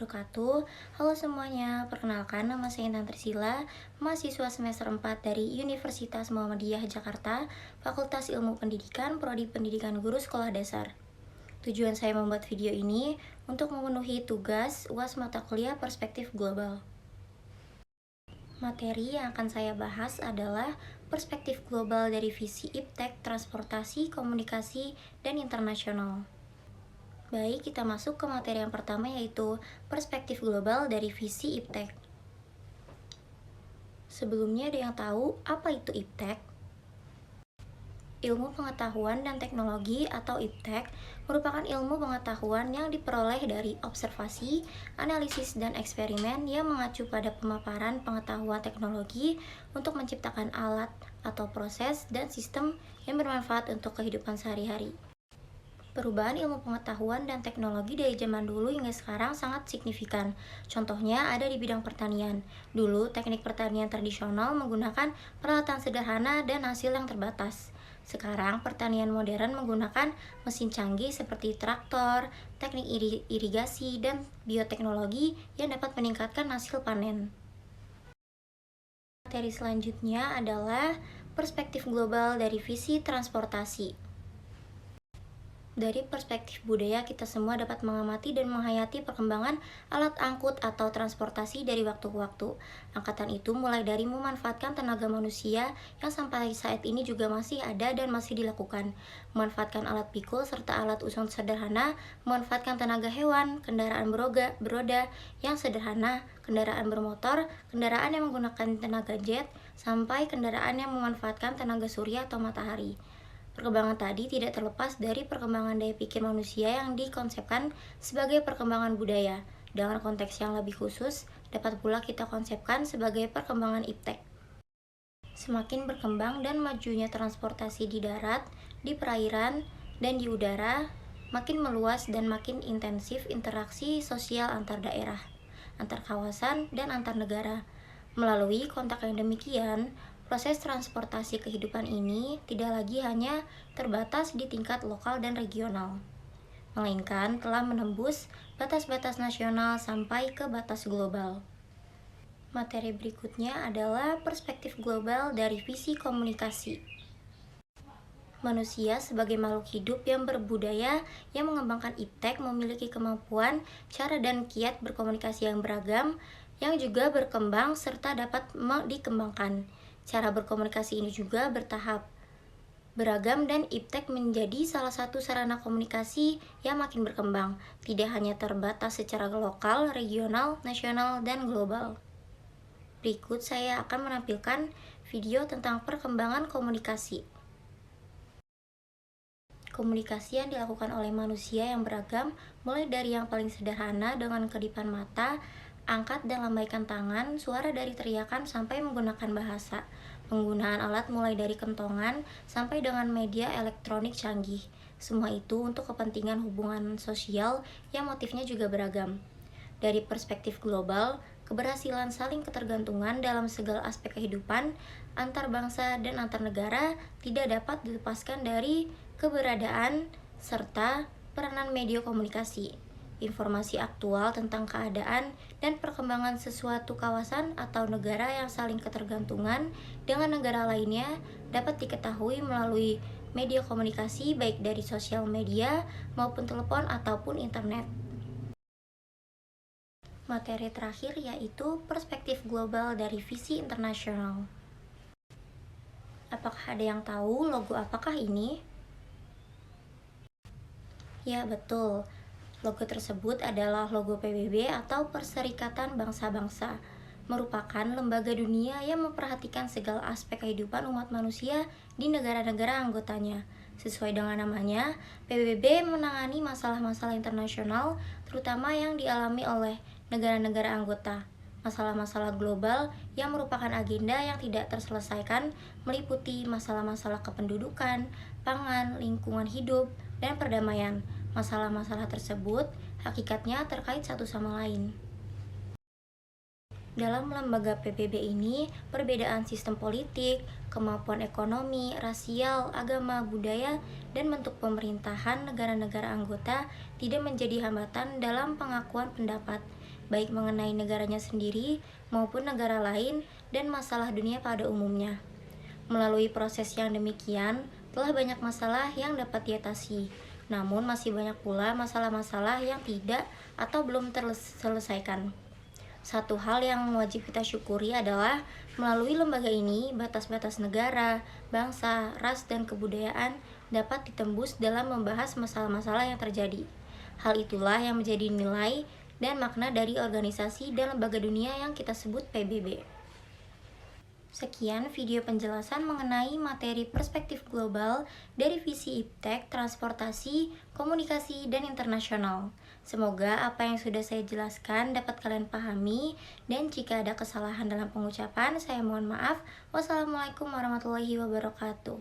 wabarakatuh. Halo semuanya, perkenalkan nama saya Intan Trisila, mahasiswa semester 4 dari Universitas Muhammadiyah Jakarta, Fakultas Ilmu Pendidikan, Prodi Pendidikan Guru Sekolah Dasar. Tujuan saya membuat video ini untuk memenuhi tugas UAS mata kuliah Perspektif Global. Materi yang akan saya bahas adalah perspektif global dari visi IPTEK, transportasi, komunikasi, dan internasional. Baik, kita masuk ke materi yang pertama, yaitu perspektif global dari visi IPTEK. Sebelumnya ada yang tahu apa itu IPTEK? Ilmu Pengetahuan dan Teknologi atau IPTEK merupakan ilmu pengetahuan yang diperoleh dari observasi, analisis, dan eksperimen yang mengacu pada pemaparan pengetahuan teknologi untuk menciptakan alat atau proses dan sistem yang bermanfaat untuk kehidupan sehari-hari. Perubahan ilmu pengetahuan dan teknologi dari zaman dulu hingga sekarang sangat signifikan. Contohnya ada di bidang pertanian. Dulu, teknik pertanian tradisional menggunakan peralatan sederhana dan hasil yang terbatas. Sekarang, pertanian modern menggunakan mesin canggih seperti traktor, teknik irigasi, dan bioteknologi yang dapat meningkatkan hasil panen. Materi selanjutnya adalah perspektif global dari visi transportasi. Dari perspektif budaya, kita semua dapat mengamati dan menghayati perkembangan alat angkut atau transportasi dari waktu ke waktu. Angkatan itu mulai dari memanfaatkan tenaga manusia yang sampai saat ini juga masih ada dan masih dilakukan, memanfaatkan alat pikul serta alat usung sederhana, memanfaatkan tenaga hewan, kendaraan beroda yang sederhana, kendaraan bermotor, kendaraan yang menggunakan tenaga jet, sampai kendaraan yang memanfaatkan tenaga surya atau matahari. Perkembangan tadi tidak terlepas dari perkembangan daya pikir manusia yang dikonsepkan sebagai perkembangan budaya. Dengan konteks yang lebih khusus, dapat pula kita konsepkan sebagai perkembangan IPTEK. Semakin berkembang dan majunya transportasi di darat, di perairan, dan di udara, makin meluas dan makin intensif interaksi sosial antar daerah, antar kawasan, dan antar negara. Melalui kontak yang demikian, proses transportasi kehidupan ini tidak lagi hanya terbatas di tingkat lokal dan regional, melainkan telah menembus batas-batas nasional sampai ke batas global. Materi berikutnya adalah perspektif global dari visi komunikasi. Manusia sebagai makhluk hidup yang berbudaya yang mengembangkan IPTEK memiliki kemampuan, cara, dan kiat berkomunikasi yang beragam yang juga berkembang serta dapat dikembangkan. Cara berkomunikasi ini juga bertahap, beragam, dan IPTEK menjadi salah satu sarana komunikasi yang makin berkembang, tidak hanya terbatas secara lokal, regional, nasional, dan global. Berikut saya akan menampilkan video tentang perkembangan komunikasi. Komunikasi yang dilakukan oleh manusia yang beragam, mulai dari yang paling sederhana dengan kedipan mata, angkat dan lambaikan tangan, suara dari teriakan sampai menggunakan bahasa. Penggunaan alat mulai dari kentongan sampai dengan media elektronik canggih. Semua itu untuk kepentingan hubungan sosial yang motifnya juga beragam. Dari perspektif global, keberhasilan saling ketergantungan dalam segala aspek kehidupan antar bangsa dan antar negara tidak dapat dilepaskan dari keberadaan serta peranan media komunikasi. Informasi aktual tentang keadaan dan perkembangan sesuatu kawasan atau negara yang saling ketergantungan dengan negara lainnya dapat diketahui melalui media komunikasi baik dari sosial media maupun telepon ataupun internet. Materi terakhir yaitu perspektif global dari visi internasional. Apakah ada yang tahu logo apakah ini? Ya, betul. Logo tersebut adalah logo PBB atau Perserikatan Bangsa-Bangsa, merupakan lembaga dunia yang memperhatikan segala aspek kehidupan umat manusia di negara-negara anggotanya. Sesuai dengan namanya, PBB menangani masalah-masalah internasional, terutama yang dialami oleh negara-negara anggota. Masalah-masalah global yang merupakan agenda yang tidak terselesaikan meliputi masalah-masalah kependudukan, pangan, lingkungan hidup, dan perdamaian. Masalah-masalah tersebut hakikatnya terkait satu sama lain. Dalam lembaga PBB ini, perbedaan sistem politik, kemampuan ekonomi, rasial, agama, budaya, dan bentuk pemerintahan negara-negara anggota tidak menjadi hambatan dalam pengakuan pendapat, baik mengenai negaranya sendiri maupun negara lain dan masalah dunia pada umumnya. Melalui proses yang demikian, telah banyak masalah yang dapat diatasi, namun masih banyak pula masalah-masalah yang tidak atau belum terselesaikan. Satu hal yang wajib kita syukuri adalah melalui lembaga ini, batas-batas negara, bangsa, ras, dan kebudayaan dapat ditembus dalam membahas masalah-masalah yang terjadi. Hal itulah yang menjadi nilai dan makna dari organisasi dan lembaga dunia yang kita sebut PBB. Sekian video penjelasan mengenai materi perspektif global dari visi IPTEK, transportasi, komunikasi, dan internasional. Semoga apa yang sudah saya jelaskan dapat kalian pahami, dan jika ada kesalahan dalam pengucapan, saya mohon maaf. Wassalamualaikum warahmatullahi wabarakatuh.